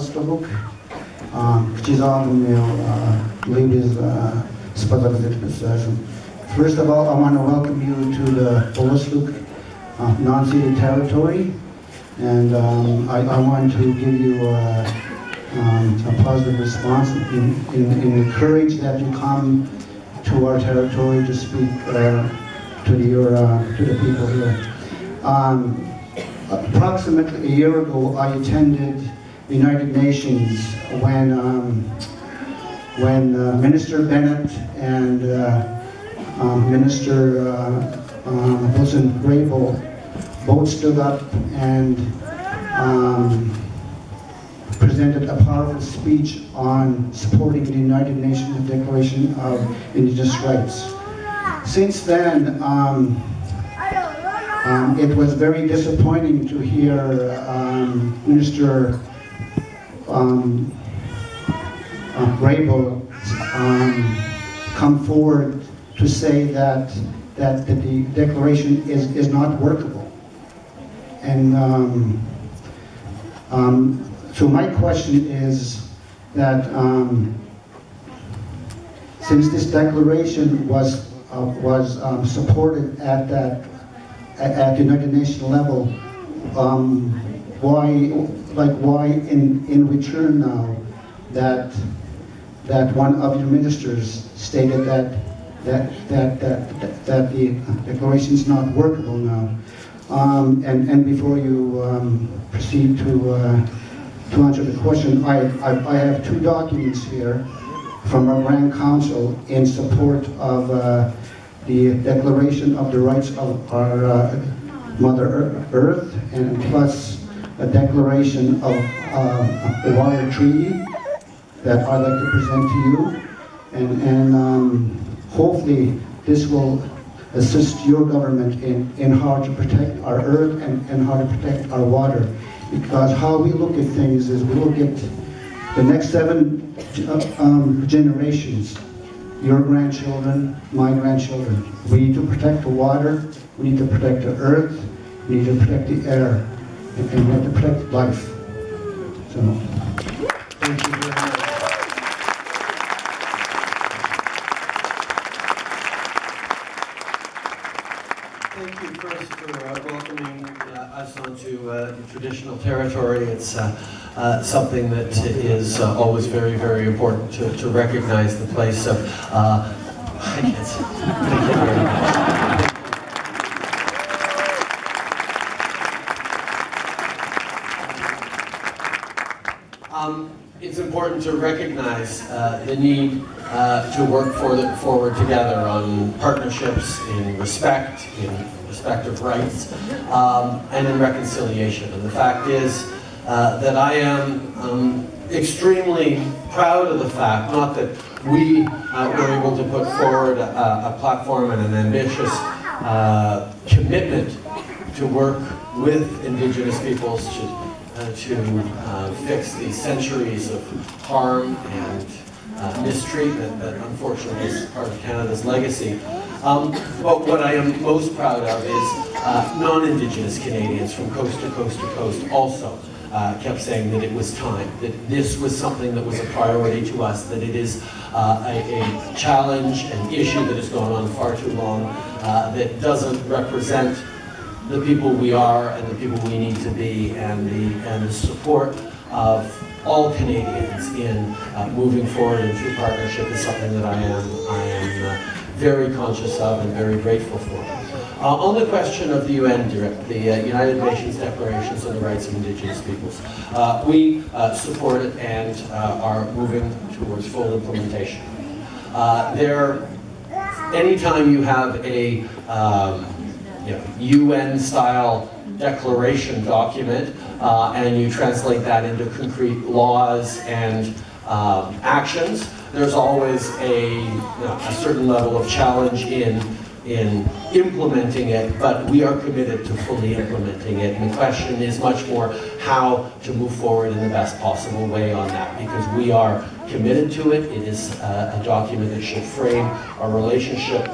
Wolastoq. First of all, I want to welcome you to the Wolastoq non-ceded territory, and I want to give you a positive response and encourage that you come to our territory to speak to the people here. Approximately a year ago, I attended the United Nations when Minister Bennett and Minister Wilson-Raybould both stood up and presented a powerful speech on supporting the United Nations Declaration of Indigenous Rights. Since then, it was very disappointing to hear Minister Raybould come forward to say that the declaration is not workable. And so my question is that since this declaration was supported at the United Nations level, why in return now that one of your ministers stated that the declaration is not workable now? And before you proceed to answer the question, I have two documents here from our Grand Council in support of the Declaration of the Rights of our Mother Earth, and plus a declaration of the Water Treaty that I'd like to present to you, and hopefully this will assist your government in how to protect our earth and how to protect our water. Because how we look at things is we look at the next 7 generations, your grandchildren, my grandchildren. We need to protect the water, we need to protect the earth, we need to protect the air, and we have to protect life. So, thank you very much. Thank you first for welcoming us onto the traditional territory. It's something that is always very, very important to recognize the place of. Thank you very much. It's important to recognize the need to work forward together on partnerships in respect of rights, and in reconciliation. And the fact is that I am extremely proud of the fact, not that we were able to put forward a platform and an ambitious commitment to work with Indigenous peoples to fix the centuries of harm and mistreatment that unfortunately is part of Canada's legacy. But what I am most proud of is non-Indigenous Canadians from coast to coast to coast also kept saying that it was time, that this was something that was a priority to us, that it is a challenge, an issue that has gone on far too long, that doesn't represent the people we are and the people we need to be, and the support of all Canadians in moving forward in true partnership is something that I am very conscious of and very grateful for. On the question of the UNDRIP, the United Nations Declarations on the Rights of Indigenous Peoples, we support it and are moving towards full implementation. Anytime you have a UN-style declaration document and you translate that into concrete laws and actions, there's always a certain level of challenge in implementing it, but we are committed to fully implementing it. And the question is much more how to move forward in the best possible way on that, because we are committed to it. It is a document that should frame our relationship,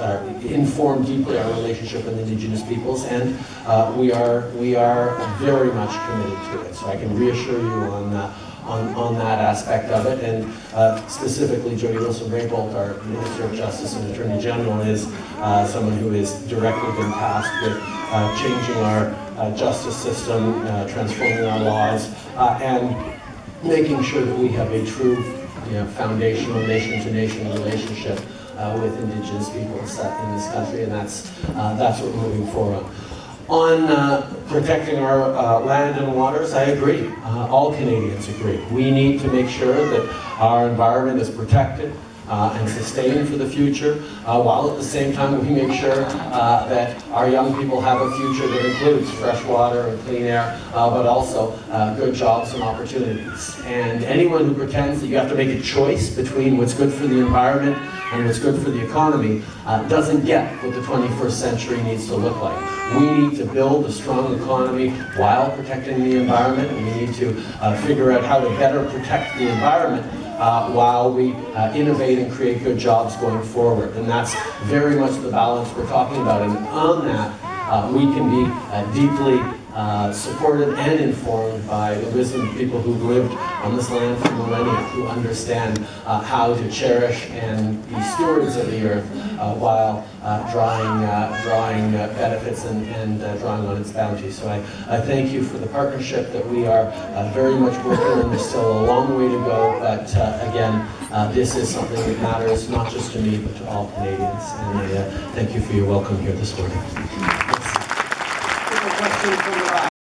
inform deeply our relationship with Indigenous peoples, and we are very much committed to it. So I can reassure you on that aspect of it, and specifically Jody Wilson-Raybould, our Minister of Justice and Attorney General, is someone who has directly been tasked with changing our justice system, transforming our laws, and making sure that we have a true, foundational nation-to-nation relationship with Indigenous peoples in this country, and that's what we're moving forward on. Protecting our land and waters, I agree. All Canadians agree. We need to make sure that our environment is protected and sustained for the future, while at the same time we make sure that our young people have a future that includes fresh water and clean air, but also good jobs and opportunities. And anyone who pretends that you have to make a choice between what's good for the environment and what's good for the economy doesn't get what the 21st century needs to look like. We need to build a strong economy while protecting the environment, and we need to figure out how to better protect the environment while we innovate and create good jobs going forward. And that's very much the balance we're talking about. And on that, we can be deeply supported and informed by the wisdom of people who've lived on this land for millennia, who understand how to cherish and be stewards of the earth while drawing benefits and drawing on its bounty. So I thank you for the partnership that we are very much working on. There's still a long way to go, but again, this is something that matters not just to me, but to all Canadians. And I thank you for your welcome here this morning. Question from the back.